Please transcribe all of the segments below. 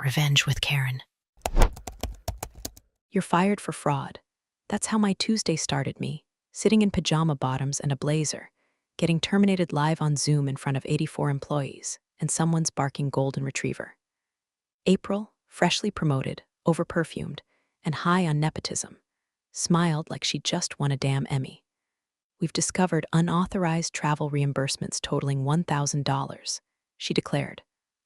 Revenge with Karen. You're fired for fraud. That's how my Tuesday started me, sitting in pajama bottoms and a blazer, getting terminated live on Zoom in front of 84 employees, and someone's barking golden retriever. April, freshly promoted, over-perfumed, and high on nepotism, smiled like she'd just won a damn Emmy. We've discovered unauthorized travel reimbursements totaling $1,000, she declared,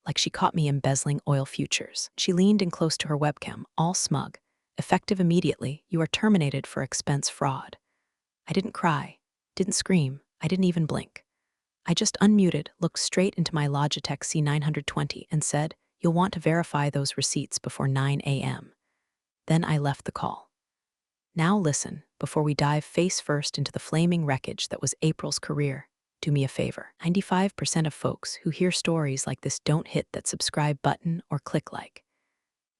like she caught me embezzling oil futures. She leaned in close to her webcam, all smug. Effective immediately, you are terminated for expense fraud. I didn't cry, didn't scream, I didn't even blink. I just unmuted, looked straight into my Logitech C920 and said, "You'll want to verify those receipts before 9 a.m. Then I left the call. Now listen, before we dive face first into the flaming wreckage that was April's career, do me a favor. 95% of folks who hear stories like this don't hit that subscribe button or click like.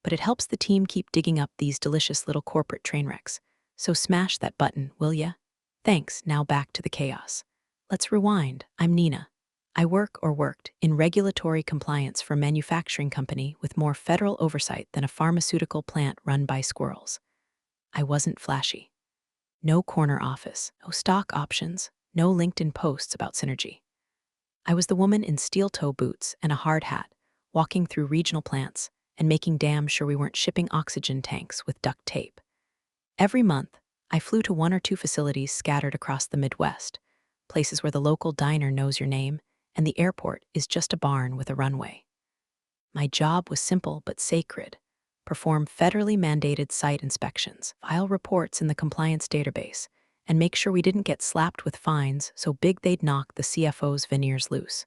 But it helps the team keep digging up these delicious little corporate train wrecks. So smash that button, will ya? Thanks, now back to the chaos. Let's rewind. I'm Nina. I worked in regulatory compliance for a manufacturing company with more federal oversight than a pharmaceutical plant run by squirrels. I wasn't flashy. No corner office, no stock options, no LinkedIn posts about synergy. I was the woman in steel-toe boots and a hard hat, walking through regional plants and making damn sure we weren't shipping oxygen tanks with duct tape. Every month, I flew to one or two facilities scattered across the Midwest, places where the local diner knows your name and the airport is just a barn with a runway. My job was simple but sacred. Perform federally mandated site inspections, file reports in the compliance database, and make sure we didn't get slapped with fines so big they'd knock the CFO's veneers loose.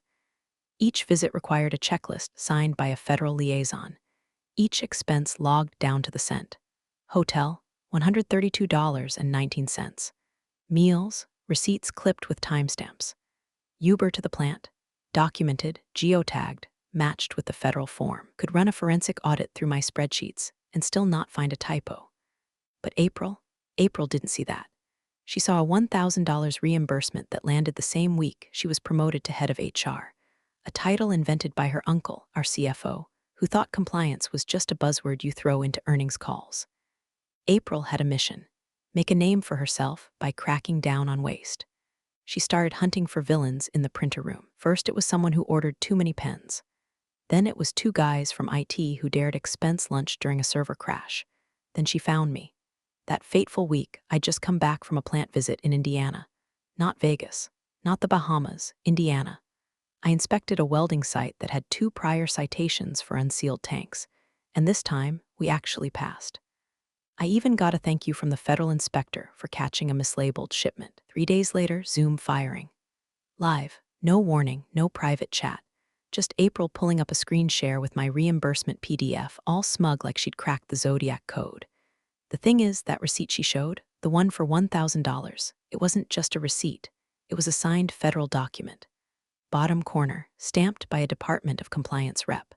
Each visit required a checklist signed by a federal liaison. Each expense logged down to the cent. Hotel, $132.19. Meals, receipts clipped with timestamps. Uber to the plant, documented, geotagged, matched with the federal form. Could run a forensic audit through my spreadsheets and still not find a typo. But April didn't see that. She saw a $1,000 reimbursement that landed the same week she was promoted to head of HR, a title invented by her uncle, our CFO, who thought compliance was just a buzzword you throw into earnings calls. April had a mission: make a name for herself by cracking down on waste. She started hunting for villains in the printer room. First, it was someone who ordered too many pens. Then it was two guys from IT who dared expense lunch during a server crash. Then she found me. That fateful week, I'd just come back from a plant visit in Indiana. Not Vegas, not the Bahamas, Indiana. I inspected a welding site that had 2 prior citations for unsealed tanks, and this time, we actually passed. I even got a thank you from the federal inspector for catching a mislabeled shipment. 3 days later, Zoom firing. Live, no warning, no private chat. Just April pulling up a screen share with my reimbursement PDF, all smug like she'd cracked the Zodiac code. The thing is, that receipt she showed, the one for $1,000, it wasn't just a receipt. It was a signed federal document. Bottom corner, stamped by a Department of Compliance rep.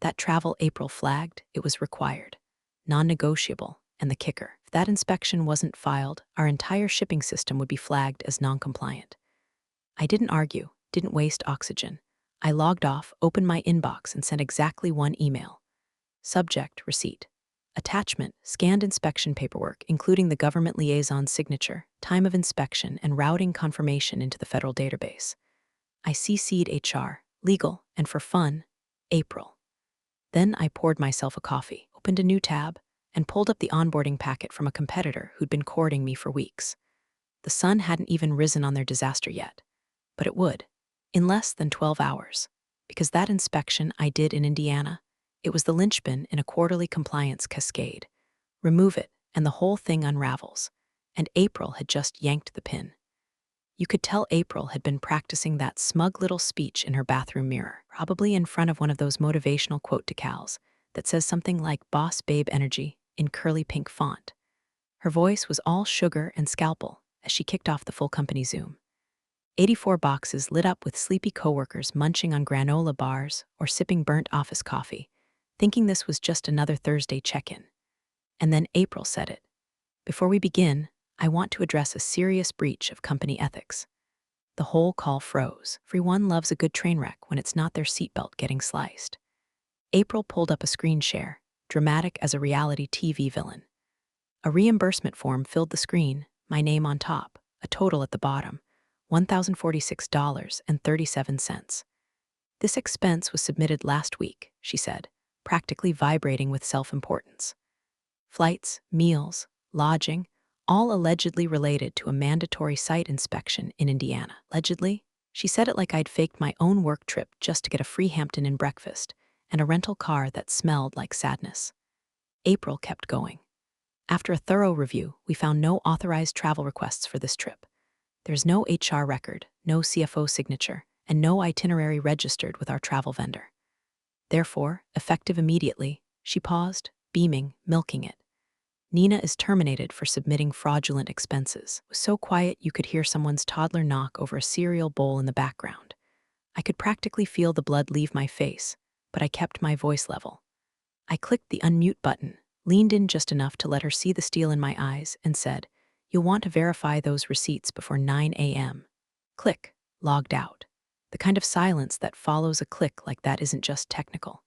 That travel April flagged, it was required. Non-negotiable, and the kicker: if that inspection wasn't filed, our entire shipping system would be flagged as non-compliant. I didn't argue, didn't waste oxygen. I logged off, opened my inbox, and sent exactly one email. Subject, receipt. Attachment, scanned inspection paperwork, including the government liaison's signature, time of inspection, and routing confirmation into the federal database. I CC'd HR, legal, and for fun, April. Then I poured myself a coffee, opened a new tab, and pulled up the onboarding packet from a competitor who'd been courting me for weeks. The sun hadn't even risen on their disaster yet, but it would, in less than 12 hours, because that inspection I did in Indiana, it was the linchpin in a quarterly compliance cascade. Remove it, and the whole thing unravels. And April had just yanked the pin. You could tell April had been practicing that smug little speech in her bathroom mirror, probably in front of one of those motivational quote decals that says something like "Boss Babe Energy" in curly pink font. Her voice was all sugar and scalpel as she kicked off the full company Zoom. 84 boxes lit up with sleepy coworkers munching on granola bars or sipping burnt office coffee, thinking this was just another Thursday check-in. And then April said it. "Before we begin, I want to address a serious breach of company ethics." The whole call froze. Everyone loves a good train wreck when it's not their seatbelt getting sliced. April pulled up a screen share, dramatic as a reality TV villain. A reimbursement form filled the screen, my name on top, a total at the bottom, $1,046.37. This expense was submitted last week, she said, practically vibrating with self-importance. Flights, meals, lodging, all allegedly related to a mandatory site inspection in Indiana. Allegedly? She said it like I'd faked my own work trip just to get a free Hampton Inn breakfast and a rental car that smelled like sadness. April kept going. After a thorough review, we found no authorized travel requests for this trip. There's no HR record, no CFO signature, and no itinerary registered with our travel vendor. Therefore, effective immediately, she paused, beaming, milking it. Nina is terminated for submitting fraudulent expenses. It was so quiet you could hear someone's toddler knock over a cereal bowl in the background. I could practically feel the blood leave my face, but I kept my voice level. I clicked the unmute button, leaned in just enough to let her see the steel in my eyes, and said, "You'll want to verify those receipts before 9 a.m. Click, logged out. The kind of silence that follows a click like that isn't just technical.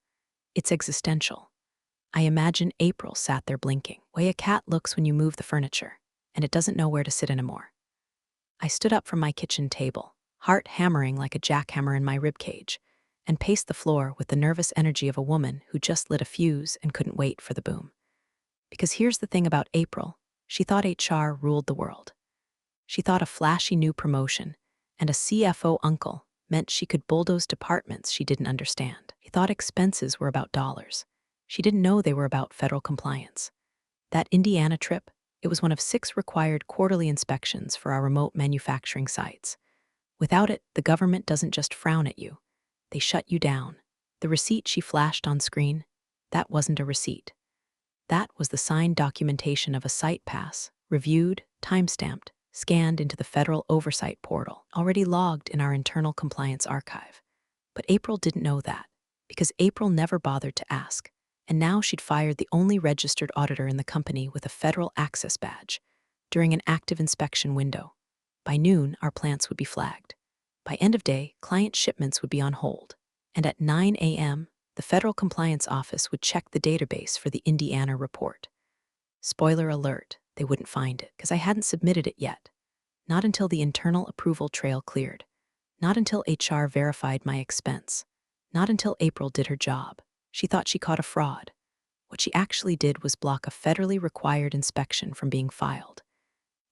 It's existential. I imagine April sat there blinking, way a cat looks when you move the furniture, and it doesn't know where to sit anymore. I stood up from my kitchen table, heart hammering like a jackhammer in my ribcage, and paced the floor with the nervous energy of a woman who just lit a fuse and couldn't wait for the boom. Because here's the thing about April, she thought HR ruled the world. She thought a flashy new promotion and a CFO uncle meant she could bulldoze departments she didn't understand. She thought expenses were about dollars. She didn't know they were about federal compliance. That Indiana trip, it was one of 6 required quarterly inspections for our remote manufacturing sites. Without it, the government doesn't just frown at you. They shut you down. The receipt she flashed on screen, that wasn't a receipt. That was the signed documentation of a site pass, reviewed, time-stamped, scanned into the federal oversight portal, already logged in our internal compliance archive. But April didn't know that, because April never bothered to ask. And now she'd fired the only registered auditor in the company with a federal access badge during an active inspection window. By noon, our plants would be flagged. By end of day, client shipments would be on hold. And at 9 a.m., the Federal Compliance Office would check the database for the Indiana report. Spoiler alert, they wouldn't find it, because I hadn't submitted it yet. Not until the internal approval trail cleared. Not until HR verified my expense. Not until April did her job. She thought she caught a fraud. What she actually did was block a federally required inspection from being filed.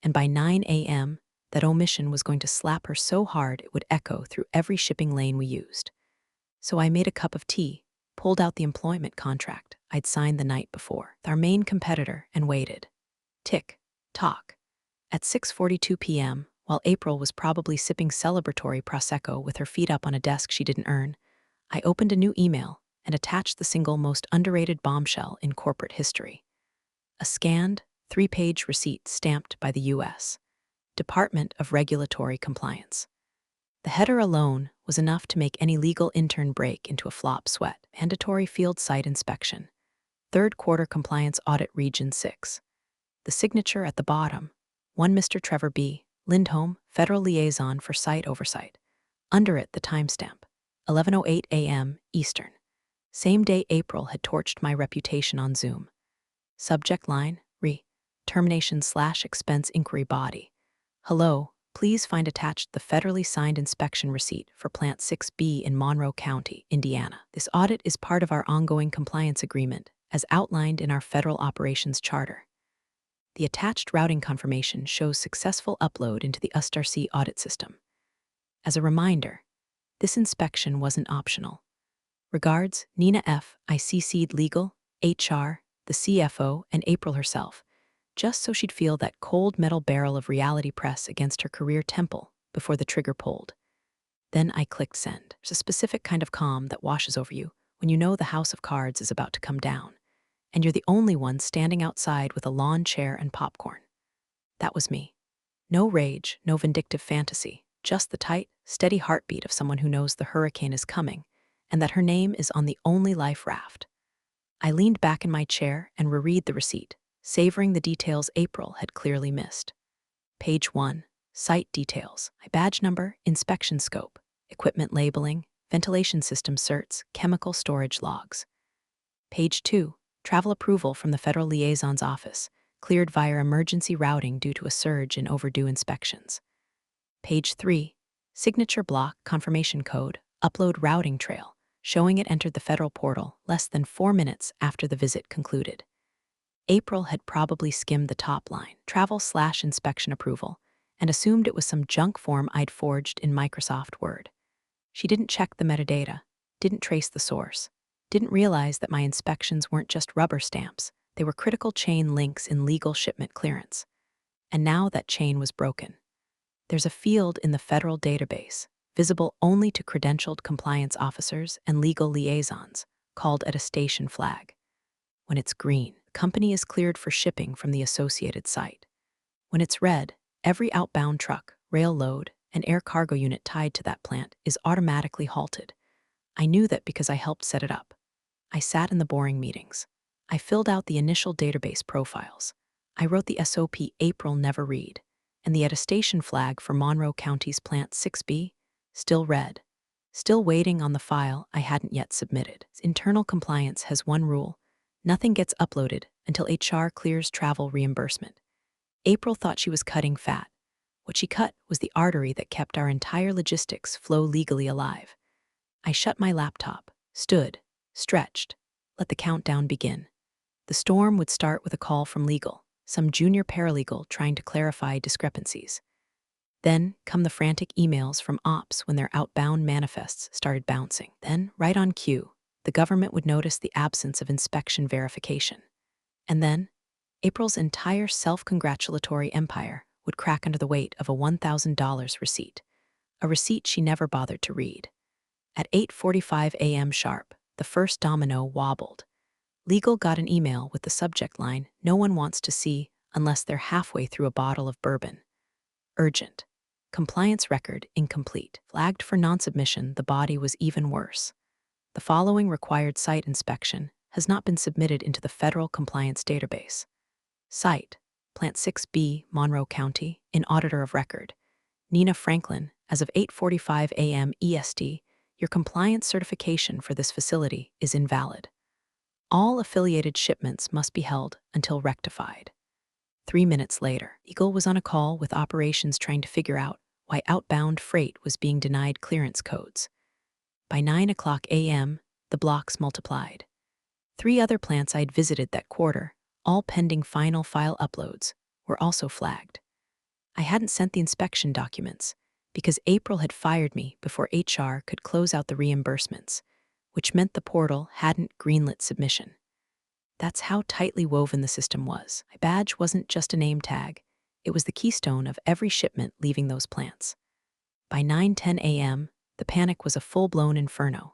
And by 9 a.m., that omission was going to slap her so hard it would echo through every shipping lane we used. So I made a cup of tea, pulled out the employment contract I'd signed the night before, with our main competitor, and waited. Tick, tock. At 6:42 p.m., while April was probably sipping celebratory Prosecco with her feet up on a desk she didn't earn, I opened a new email and attached the single most underrated bombshell in corporate history. A scanned, 3-page receipt stamped by the U.S. Department of Regulatory Compliance. The header alone was enough to make any legal intern break into a flop sweat. Mandatory field site inspection. Third quarter compliance audit region 6. The signature at the bottom, one Mr. Trevor B. Lindholm, Federal Liaison for Site Oversight. Under it, the timestamp, 11:08 a.m. Eastern. Same day April had torched my reputation on Zoom. Subject line, termination/expense inquiry body. Hello, please find attached the federally signed inspection receipt for Plant 6B in Monroe County, Indiana. This audit is part of our ongoing compliance agreement, as outlined in our Federal Operations Charter. The attached routing confirmation shows successful upload into the USTRC audit system. As a reminder, this inspection wasn't optional. Regards, Nina F. I CC'd legal, HR, the CFO, and April herself, just so she'd feel that cold metal barrel of reality press against her career temple before the trigger pulled. Then I clicked send. There's a specific kind of calm that washes over you when you know the house of cards is about to come down, and you're the only one standing outside with a lawn chair and popcorn. That was me. No rage, no vindictive fantasy, just the tight, steady heartbeat of someone who knows the hurricane is coming and that her name is on the only life raft. I leaned back in my chair and reread the receipt, savoring the details April had clearly missed. Page 1, site details, my badge number, inspection scope, equipment labeling, ventilation system certs, chemical storage logs. Page 2. Travel approval from the Federal Liaison's Office, cleared via emergency routing due to a surge in overdue inspections. Page 3. Signature block confirmation code, upload routing trail, showing it entered the federal portal less than 4 minutes after the visit concluded. April had probably skimmed the top line, travel/inspection approval, and assumed it was some junk form I'd forged in Microsoft Word. She didn't check the metadata, didn't trace the source, didn't realize that my inspections weren't just rubber stamps, they were critical chain links in legal shipment clearance. And now that chain was broken. There's a field in the federal database, visible only to credentialed compliance officers and legal liaisons, called attestation flag. When it's green, the company is cleared for shipping from the associated site. When it's red, every outbound truck, rail load, and air cargo unit tied to that plant is automatically halted. I knew that because I helped set it up. I sat in the boring meetings. I filled out the initial database profiles. I wrote the SOP April never read, and the attestation flag for Monroe County's Plant 6B, still red. Still waiting on the file I hadn't yet submitted. Internal compliance has one rule: nothing gets uploaded until HR clears travel reimbursement. April thought she was cutting fat. What she cut was the artery that kept our entire logistics flow legally alive. I shut my laptop, stood, stretched, let the countdown begin. The storm would start with a call from legal, some junior paralegal trying to clarify discrepancies. Then come the frantic emails from ops when their outbound manifests started bouncing. Then, right on cue, the government would notice the absence of inspection verification. And then, April's entire self-congratulatory empire would crack under the weight of a $1,000 receipt, a receipt she never bothered to read. At 8:45 a.m. sharp, the first domino wobbled. Legal got an email with the subject line, "No one wants to see unless they're halfway through a bottle of bourbon." Urgent. Compliance record incomplete. Flagged for non-submission, the body was even worse. The following required site inspection has not been submitted into the federal compliance database. Site: Plant 6B, Monroe County, in Auditor of Record. Nina Franklin, as of 8:45 a.m. EST, your compliance certification for this facility is invalid. All affiliated shipments must be held until rectified. 3 minutes later, Eagle was on a call with operations trying to figure out why outbound freight was being denied clearance codes. By 9 a.m., the blocks multiplied. 3 other plants I'd visited that quarter, all pending final file uploads, were also flagged. I hadn't sent the inspection documents because April had fired me before HR could close out the reimbursements, which meant the portal hadn't greenlit submission. That's how tightly woven the system was. My badge wasn't just a name tag. It was the keystone of every shipment leaving those plants. By 9:10 a.m., the panic was a full-blown inferno.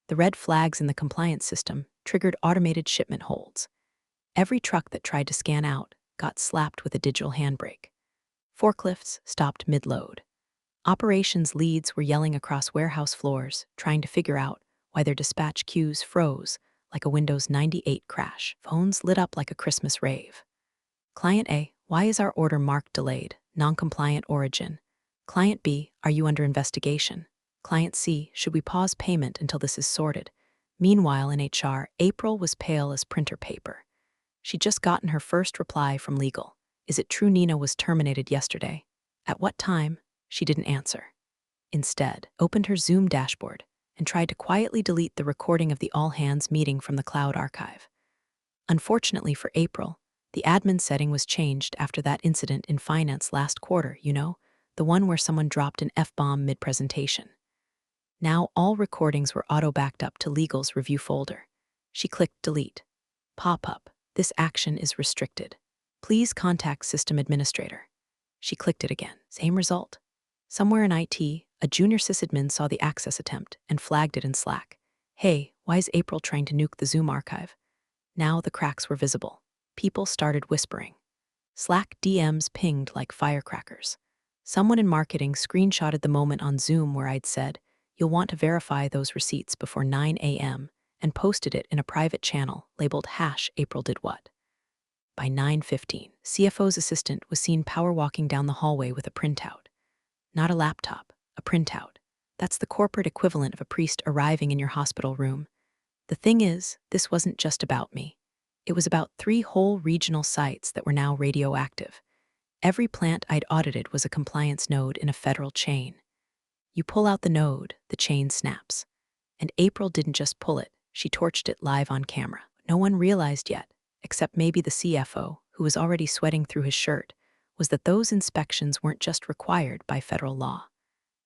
The red flags in the compliance system triggered automated shipment holds. Every truck that tried to scan out got slapped with a digital handbrake. Forklifts stopped mid-load. Operations leads were yelling across warehouse floors, trying to figure out why their dispatch queues froze like a Windows 98 crash. Phones lit up like a Christmas rave. Client A, why is our order marked delayed, non-compliant origin? Client B, are you under investigation? Client C, should we pause payment until this is sorted? Meanwhile, in HR, April was pale as printer paper. She'd just gotten her first reply from legal. Is it true Nina was terminated yesterday? At what time? She didn't answer. Instead, opened her Zoom dashboard and tried to quietly delete the recording of the all-hands meeting from the cloud archive. Unfortunately for April, the admin setting was changed after that incident in finance last quarter, the one where someone dropped an F-bomb mid-presentation. Now all recordings were auto-backed up to legal's review folder. She clicked delete. Pop-up, this action is restricted. Please contact system administrator. She clicked it again. Same result. Somewhere in IT, a junior sysadmin saw the access attempt and flagged it in Slack. Hey, why is April trying to nuke the Zoom archive? Now the cracks were visible. People started whispering. Slack DMs pinged like firecrackers. Someone in marketing screenshotted the moment on Zoom where I'd said, "You'll want to verify those receipts before 9 a.m., and posted it in a private channel labeled #AprilDidWhat. By 9:15, CFO's assistant was seen power walking down the hallway with a printout. Not a laptop, a printout. That's the corporate equivalent of a priest arriving in your hospital room. The thing is, this wasn't just about me. It was about 3 whole regional sites that were now radioactive. Every plant I'd audited was a compliance node in a federal chain. You pull out the node, the chain snaps. And April didn't just pull it, she torched it live on camera. No one realized yet, except maybe the CFO, who was already sweating through his shirt, was that those inspections weren't just required by federal law.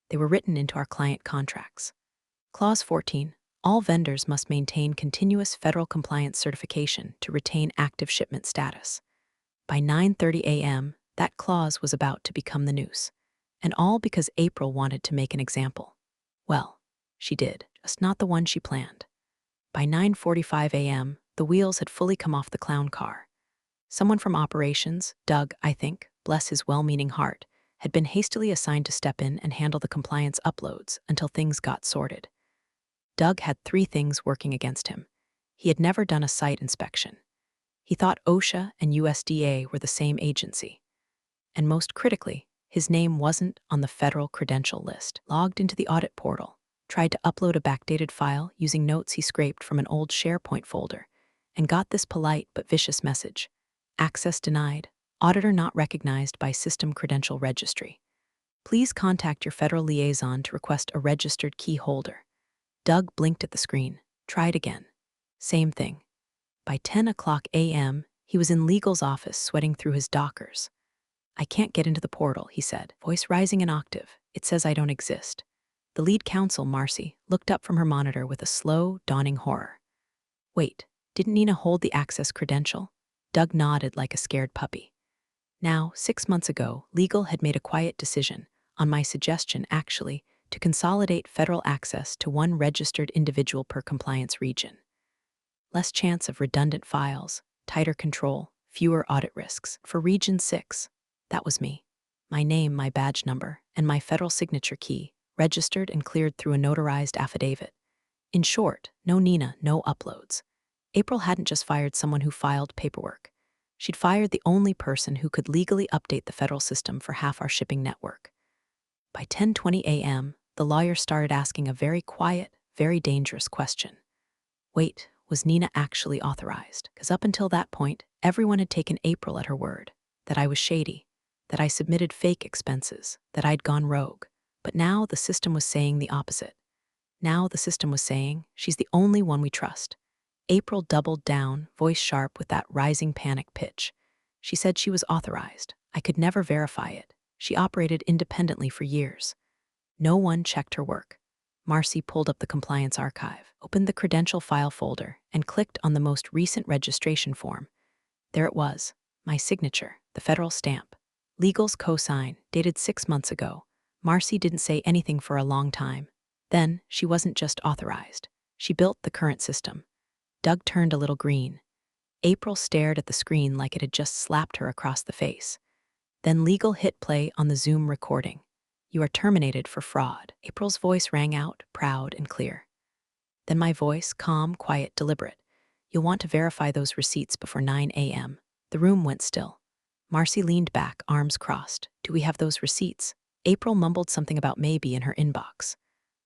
They were written into our client contracts. Clause 14. All vendors must maintain continuous federal compliance certification to retain active shipment status. By 9:30 a.m., that clause was about to become the noose. And all because April wanted to make an example. Well, she did, just not the one she planned. By 9:45 a.m., the wheels had fully come off the clown car. Someone from operations, Doug, I think, bless his well-meaning heart, had been hastily assigned to step in and handle the compliance uploads until things got sorted. Doug had 3 things working against him. He had never done a site inspection. He thought OSHA and USDA were the same agency. And most critically, his name wasn't on the federal credential list. Logged into the audit portal, tried to upload a backdated file using notes he scraped from an old SharePoint folder, and got this polite but vicious message: access denied, auditor not recognized by System Credential Registry. Please contact your federal liaison to request a registered key holder. Doug blinked at the screen, tried again. Same thing. By 10 o'clock a.m., he was in legal's office sweating through his dockers. I can't get into the portal, he said, voice rising an octave. It says I don't exist. The lead counsel, Marcy, looked up from her monitor with a slow, dawning horror. Wait, didn't Nina hold the access credential? Doug nodded like a scared puppy. Now, 6 months ago, legal had made a quiet decision, on my suggestion actually, to consolidate federal access to one registered individual per compliance region. Less chance of redundant files, tighter control, fewer audit risks. For Region 6, that was me. My name, my badge number, and my federal signature key, registered and cleared through a notarized affidavit. In short, no Nina, no uploads. April hadn't just fired someone who filed paperwork. She'd fired the only person who could legally update the federal system for half our shipping network. By 10:20 a.m., the lawyer started asking a very quiet, very dangerous question. Wait, was Nina actually authorized? Because up until that point, everyone had taken April at her word, that I was shady, that I submitted fake expenses, that I'd gone rogue. But now the system was saying the opposite. Now the system was saying, she's the only one we trust. April doubled down, voice sharp with that rising panic pitch. She said she was authorized. I could never verify it. She operated independently for years. No one checked her work. Marcy pulled up the compliance archive, opened the credential file folder, and clicked on the most recent registration form. There it was, my signature, the federal stamp. Legal's cosign, dated 6 months ago. Marcy didn't say anything for a long time. Then, she wasn't just authorized. She built the current system. Doug turned a little green. April stared at the screen like it had just slapped her across the face. Then Legal hit play on the Zoom recording. You are terminated for fraud. April's voice rang out, proud and clear. Then my voice, calm, quiet, deliberate. You'll want to verify those receipts before 9 a.m. The room went still. Marcy leaned back, arms crossed. Do we have those receipts? April mumbled something about maybe in her inbox.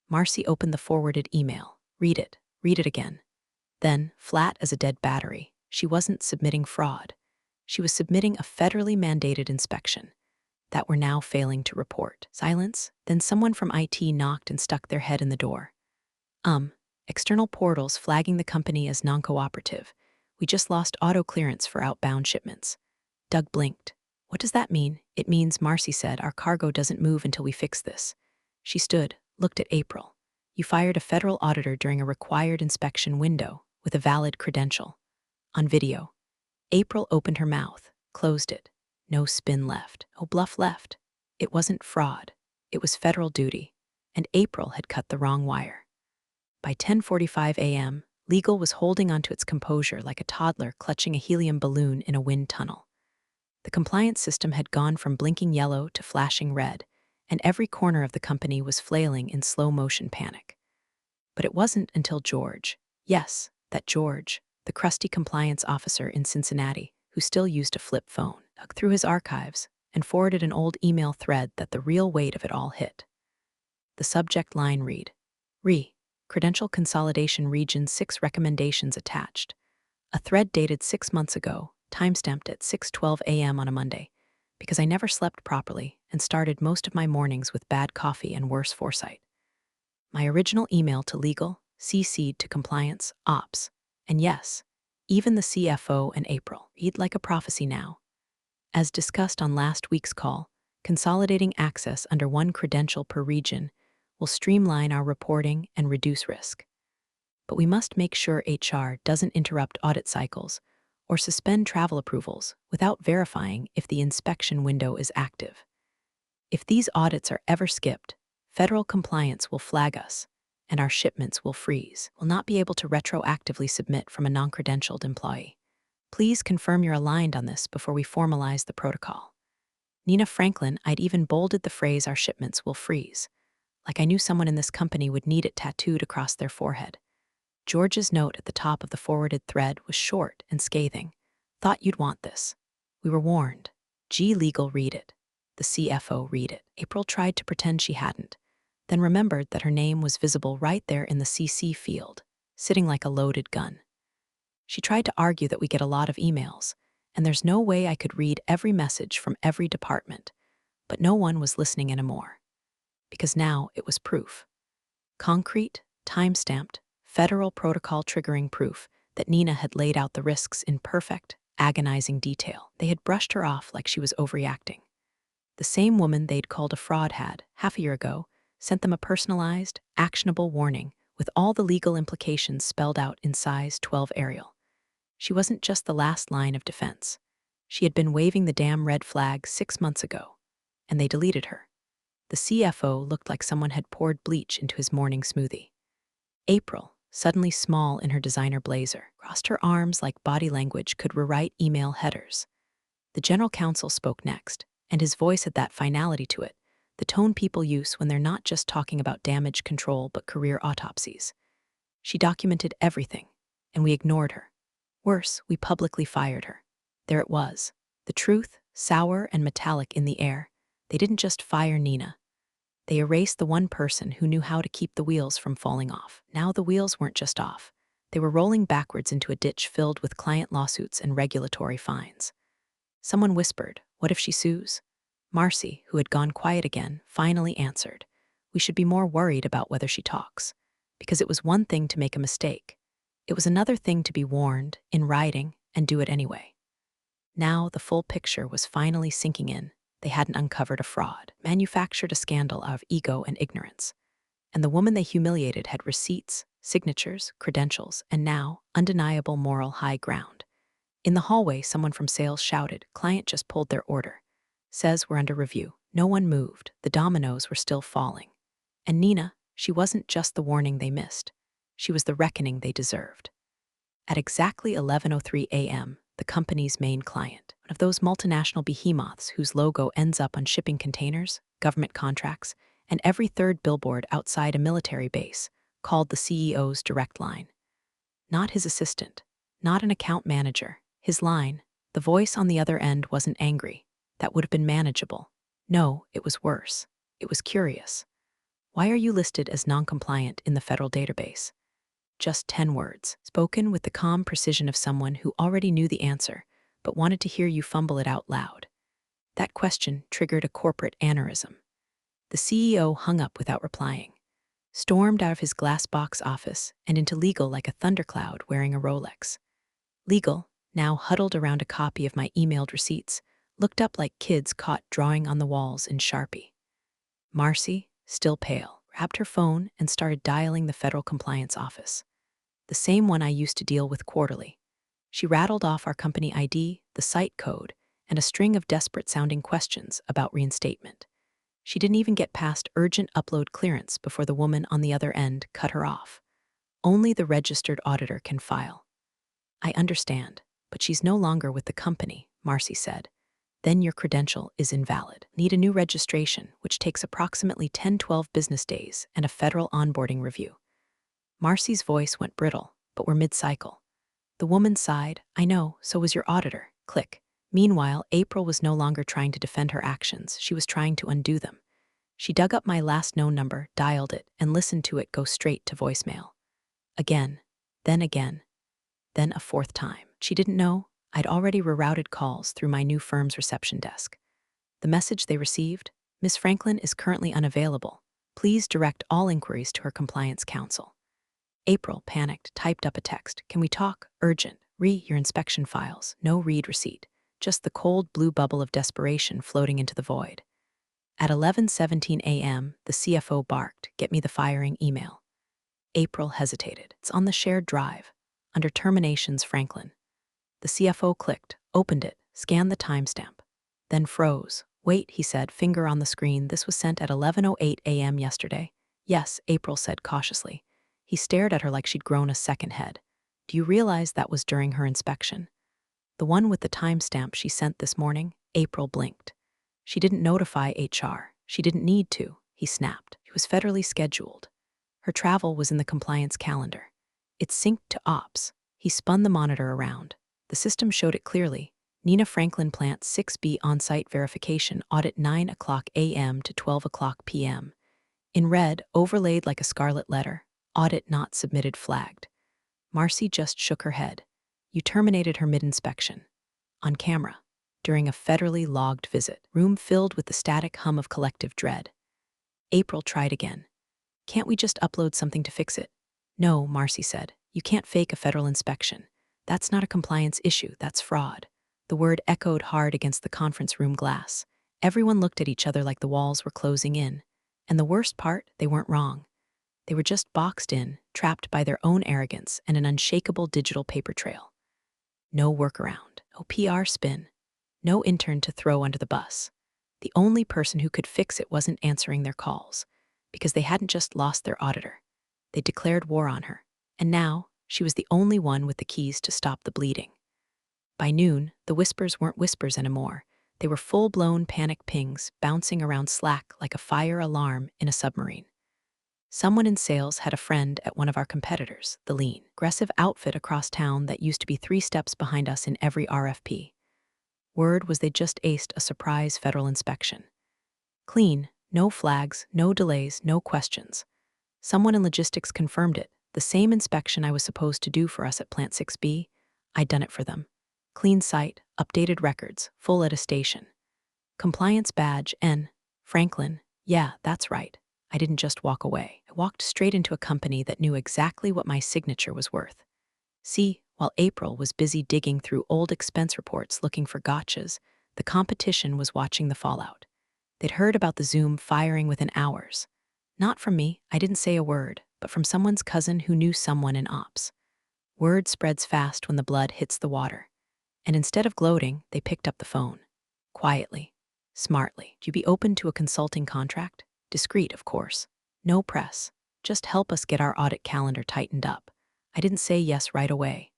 Marcy opened the forwarded email. Read it again. Then, flat as a dead battery, she wasn't submitting fraud. She was submitting a federally mandated inspection that we're now failing to report. Silence. Then someone from IT knocked and stuck their head in the door. External portals flagging the company as non-cooperative. We just lost auto clearance for outbound shipments. Doug blinked. What does that mean? It means, Marcy said, our cargo doesn't move until we fix this. She stood, looked at April. You fired a federal auditor during a required inspection window with a valid credential. On video. April opened her mouth, closed it. No spin left, no bluff left. It wasn't fraud. It was federal duty. And April had cut the wrong wire. By 10:45 a.m., Legal was holding onto its composure like a toddler clutching a helium balloon in a wind tunnel. The compliance system had gone from blinking yellow to flashing red, and every corner of the company was flailing in slow-motion panic. But it wasn't until George, yes, that George, the crusty compliance officer in Cincinnati, who still used a flip phone, dug through his archives and forwarded an old email thread that the real weight of it all hit. The subject line read, Credential Consolidation Region 6 recommendations attached. A thread dated 6 months ago, timestamped at 6:12 a.m. on a Monday, because I never slept properly and started most of my mornings with bad coffee and worse foresight. My original email to legal, CC'd to compliance, ops, and yes, even the CFO and April. Read like a prophecy now. As discussed on last week's call, consolidating access under one credential per region will streamline our reporting and reduce risk. But we must make sure HR doesn't interrupt audit cycles or suspend travel approvals without verifying if the inspection window is active. If these audits are ever skipped, federal compliance will flag us, and our shipments will freeze. We'll not be able to retroactively submit from a non-credentialed employee. Please confirm you're aligned on this before we formalize the protocol. Nina Franklin, I'd even bolded the phrase "our shipments will freeze," like I knew someone in this company would need it tattooed across their forehead. George's note at the top of the forwarded thread was short and scathing. Thought you'd want this. We were warned. G Legal read it. The CFO read it. April tried to pretend she hadn't, then remembered that her name was visible right there in the CC field, sitting like a loaded gun. She tried to argue that we get a lot of emails, and there's no way I could read every message from every department, but no one was listening anymore. Because now it was proof. Concrete, time-stamped, federal protocol triggering proof that Nina had laid out the risks in perfect, agonizing detail. They had brushed her off like she was overreacting. The same woman they'd called a fraud had, half a year ago, sent them a personalized, actionable warning with all the legal implications spelled out in size 12 Arial. She wasn't just the last line of defense. She had been waving the damn red flag 6 months ago, and they deleted her. The CFO looked like someone had poured bleach into his morning smoothie. April, suddenly small in her designer blazer, crossed her arms like body language could rewrite email headers. The general counsel spoke next, and his voice had that finality to it, the tone people use when they're not just talking about damage control but career autopsies. She documented everything, and we ignored her. Worse, we publicly fired her. There it was, the truth, sour and metallic in the air. They didn't just fire Nina. They erased the one person who knew how to keep the wheels from falling off. Now the wheels weren't just off. They were rolling backwards into a ditch filled with client lawsuits and regulatory fines. Someone whispered, "What if she sues?" Marcy, who had gone quiet again, finally answered, "We should be more worried about whether she talks. Because it was one thing to make a mistake. It was another thing to be warned, in writing, and do it anyway." Now the full picture was finally sinking in. They hadn't uncovered a fraud, manufactured a scandal out of ego and ignorance. And the woman they humiliated had receipts, signatures, credentials, and now, undeniable moral high ground. In the hallway, someone from sales shouted, "Client just pulled their order. Says we're under review." No one moved. The dominoes were still falling. And Nina, she wasn't just the warning they missed. She was the reckoning they deserved. At exactly 11:03 a.m., the company's main client, one of those multinational behemoths whose logo ends up on shipping containers, government contracts, and every third billboard outside a military base, called the CEO's direct line. Not his assistant, not an account manager. His line, the voice on the other end wasn't angry. That would have been manageable. No, it was worse. It was curious. "Why are you listed as non-compliant in the federal database?" Just 10 words, spoken with the calm precision of someone who already knew the answer, but wanted to hear you fumble it out loud. That question triggered a corporate aneurysm. The CEO hung up without replying, stormed out of his glass box office and into legal like a thundercloud wearing a Rolex. Legal, now huddled around a copy of my emailed receipts, looked up like kids caught drawing on the walls in Sharpie. Marcy, still pale, grabbed her phone and started dialing the federal compliance office, the same one I used to deal with quarterly. She rattled off our company ID, the site code, and a string of desperate-sounding questions about reinstatement. She didn't even get past urgent upload clearance before the woman on the other end cut her off. "Only the registered auditor can file." "I understand, but she's no longer with the company," Marcy said. "Then your credential is invalid. Need a new registration, which takes approximately 10-12 business days, and a federal onboarding review." Marcy's voice went brittle, but we're mid-cycle. The woman sighed, "I know, so was your auditor." Click. Meanwhile, April was no longer trying to defend her actions. She was trying to undo them. She dug up my last known number, dialed it, and listened to it go straight to voicemail. Again, then a fourth time. She didn't know I'd already rerouted calls through my new firm's reception desk. The message they received: Miss Franklin is currently unavailable. Please direct all inquiries to her compliance counsel. April, panicked, typed up a text. Can we talk? Urgent. Your inspection files. No read receipt. Just the cold blue bubble of desperation floating into the void. At 11:17 a.m., the CFO barked, get me the firing email. April hesitated. It's on the shared drive, under terminations Franklin. The CFO clicked, opened it, scanned the timestamp, then froze. Wait, he said, finger on the screen. This was sent at 11:08 a.m. yesterday. Yes, April said cautiously. He stared at her like she'd grown a second head. Do you realize that was during her inspection? The one with the timestamp she sent this morning? April blinked. She didn't notify HR. She didn't need to, he snapped. It was federally scheduled. Her travel was in the compliance calendar. It synced to ops. He spun the monitor around. The system showed it clearly. Nina Franklin Plant 6B on-site verification audit 9 o'clock a.m. to 12 o'clock p.m. In red, overlaid like a scarlet letter, audit not submitted flagged. Marcy just shook her head. You terminated her mid-inspection. On camera. During a federally logged visit. Room filled with the static hum of collective dread. April tried again. Can't we just upload something to fix it? No, Marcy said. You can't fake a federal inspection. That's not a compliance issue, that's fraud. The word echoed hard against the conference room glass. Everyone looked at each other like the walls were closing in. And the worst part, they weren't wrong. They were just boxed in, trapped by their own arrogance and an unshakable digital paper trail. No workaround, no PR spin, no intern to throw under the bus. The only person who could fix it wasn't answering their calls, because they hadn't just lost their auditor. They declared war on her, and now she was the only one with the keys to stop the bleeding. By noon, the whispers weren't whispers anymore. They were full-blown panic pings bouncing around Slack like a fire alarm in a submarine. Someone in sales had a friend at one of our competitors, the lean, aggressive outfit across town that used to be 3 steps behind us in every RFP. Word was they'd just aced a surprise federal inspection. Clean, no flags, no delays, no questions. Someone in logistics confirmed it. The same inspection I was supposed to do for us at Plant 6B, I'd done it for them. Clean site, updated records, full attestation. Compliance badge, N. Franklin, yeah, that's right. I didn't just walk away. I walked straight into a company that knew exactly what my signature was worth. See, while April was busy digging through old expense reports looking for gotchas, the competition was watching the fallout. They'd heard about the Zoom firing within hours. Not from me, I didn't say a word, but from someone's cousin who knew someone in ops. Word spreads fast when the blood hits the water. And instead of gloating, they picked up the phone. Quietly, smartly. Do you be open to a consulting contract? Discreet, of course. No press. Just help us get our audit calendar tightened up. I didn't say yes right away.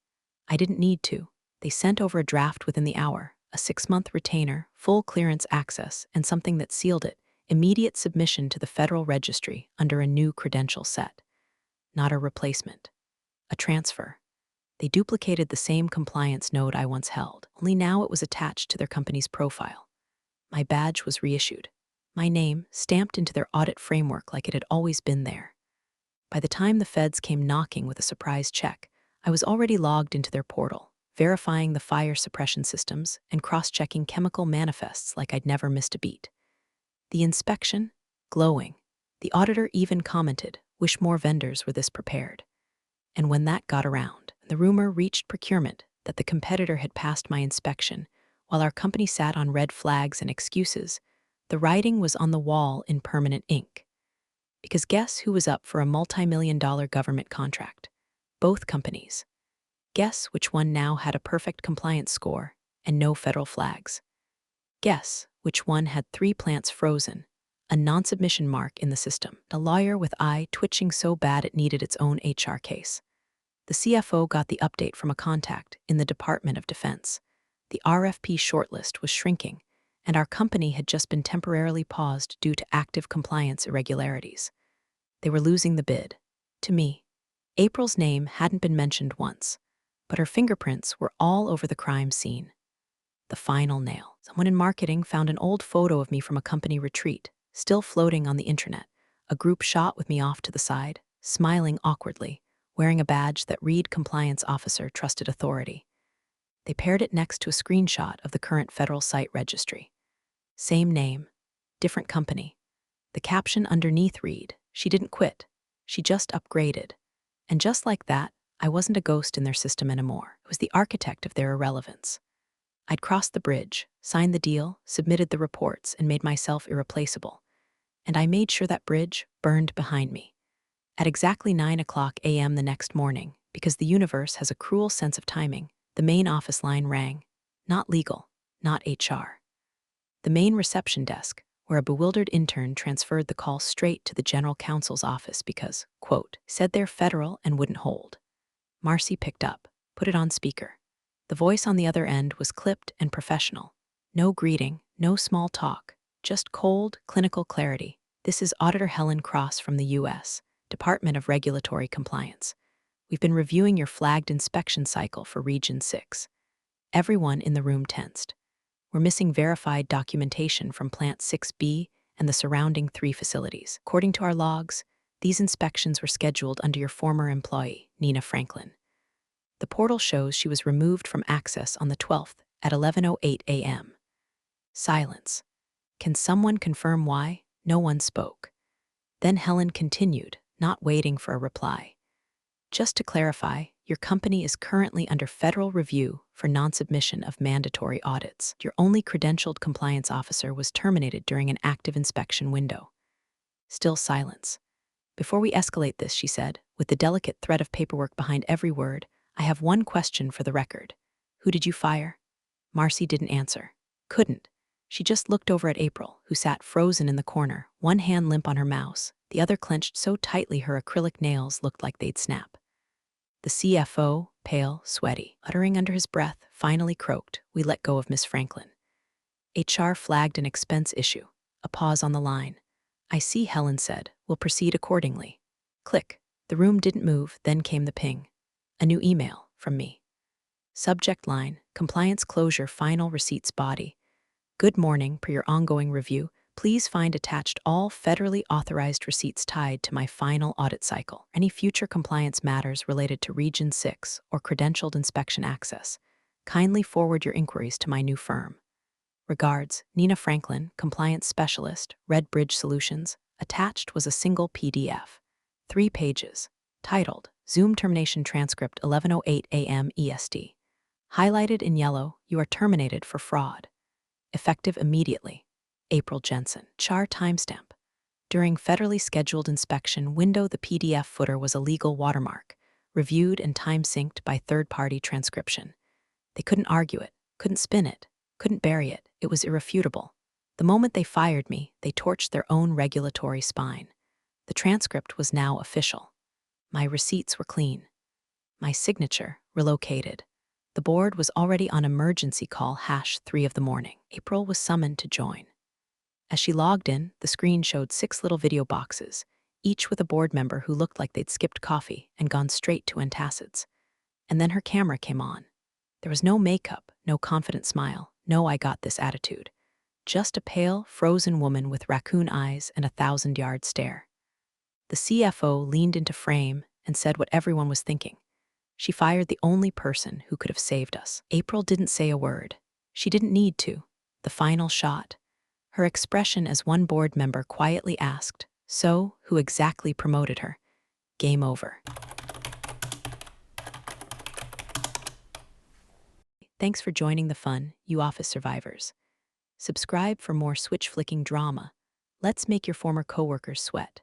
I didn't need to. They sent over a draft within the hour, a 6-month retainer, full clearance access, and something that sealed it, immediate submission to the Federal Registry under a new credential set. Not a replacement. A transfer. They duplicated the same compliance node I once held, only now it was attached to their company's profile. My badge was reissued. My name stamped into their audit framework like it had always been there. By the time the feds came knocking with a surprise check, I was already logged into their portal, verifying the fire suppression systems and cross-checking chemical manifests like I'd never missed a beat. The inspection? Glowing. The auditor even commented, wish more vendors were this prepared. And when that got around, the rumor reached procurement that the competitor had passed my inspection, while our company sat on red flags and excuses, the writing was on the wall in permanent ink. Because guess who was up for a multi-million-dollar government contract? Both companies. Guess which one now had a perfect compliance score and no federal flags. Guess which one had 3 plants frozen, a non-submission mark in the system, a lawyer with eye twitching so bad it needed its own HR case. The CFO got the update from a contact in the Department of Defense. The RFP shortlist was shrinking, and our company had just been temporarily paused due to active compliance irregularities. They were losing the bid. To me, April's name hadn't been mentioned once, but her fingerprints were all over the crime scene. The final nail. Someone in marketing found an old photo of me from a company retreat, Still floating on the internet, a group shot with me off to the side, smiling awkwardly, wearing a badge that read Compliance Officer Trusted Authority. They paired it next to a screenshot of the current federal site registry. Same name, different company. The caption underneath read, "She didn't quit, she just upgraded." And just like that, I wasn't a ghost in their system anymore. I was the architect of their irrelevance. I'd crossed the bridge, signed the deal, submitted the reports, and made myself irreplaceable. And I made sure that bridge burned behind me. At exactly 9 a.m. the next morning, because the universe has a cruel sense of timing, the main office line rang. Not legal, not HR. The main reception desk, where a bewildered intern transferred the call straight to the general counsel's office because, quote, said they're federal and wouldn't hold. Marcy picked up, put it on speaker. The voice on the other end was clipped and professional. No greeting, no small talk, just cold, clinical clarity. "This is Auditor Helen Cross from the U.S. Department of Regulatory Compliance. We've been reviewing your flagged inspection cycle for Region 6. Everyone in the room tensed. We're missing verified documentation from Plant 6B and the surrounding 3 facilities. According to our logs, these inspections were scheduled under your former employee, Nina Franklin. The portal shows she was removed from access on the 12th at 11:08 a.m. Silence. Can someone confirm why? No one spoke. Then Helen continued, not waiting for a reply. Just to clarify, your company is currently under federal review for non-submission of mandatory audits. Your only credentialed compliance officer was terminated during an active inspection window. Still silence. Before we escalate this, she said, with the delicate thread of paperwork behind every word, I have one question for the record. Who did you fire? Marcy didn't answer. Couldn't. She just looked over at April, who sat frozen in the corner, one hand limp on her mouse, the other clenched so tightly her acrylic nails looked like they'd snap. The CFO, pale, sweaty, uttering under his breath, finally croaked, "We let go of Miss Franklin." HR flagged an expense issue. A pause on the line. "I see," Helen said. "We'll proceed accordingly." Click. The room didn't move, then came the ping. A new email, from me. Subject line, Compliance Closure Final Receipts Body. Good morning, per your ongoing review, please find attached all federally authorized receipts tied to my final audit cycle. Any future compliance matters related to Region 6 or credentialed inspection access. Kindly forward your inquiries to my new firm. Regards, Nina Franklin, Compliance Specialist, Red Bridge Solutions. Attached was a single PDF. 3 pages. Titled, Zoom Termination Transcript 11:08 a.m. EST. Highlighted in yellow, you are terminated for fraud. Effective immediately. April Jensen. Char timestamp. During federally scheduled inspection window, the PDF footer was a legal watermark, reviewed and time-synced by third-party transcription. They couldn't argue it, couldn't spin it, couldn't bury it. It was irrefutable. The moment they fired me, they torched their own regulatory spine. The transcript was now official. My receipts were clean. My signature relocated. The board was already on emergency call #3 of the morning. April was summoned to join. As she logged in, the screen showed 6 little video boxes, each with a board member who looked like they'd skipped coffee and gone straight to antacids. And then her camera came on. There was no makeup, no confident smile, no "I got this" attitude. Just a pale, frozen woman with raccoon eyes and a 1,000-yard stare. The CFO leaned into frame and said what everyone was thinking. She fired the only person who could have saved us. April didn't say a word. She didn't need to. The final shot. Her expression as one board member quietly asked, "So, who exactly promoted her?" Game over. Thanks for joining the fun, you office survivors. Subscribe for more switch-flicking drama. Let's make your former coworkers sweat.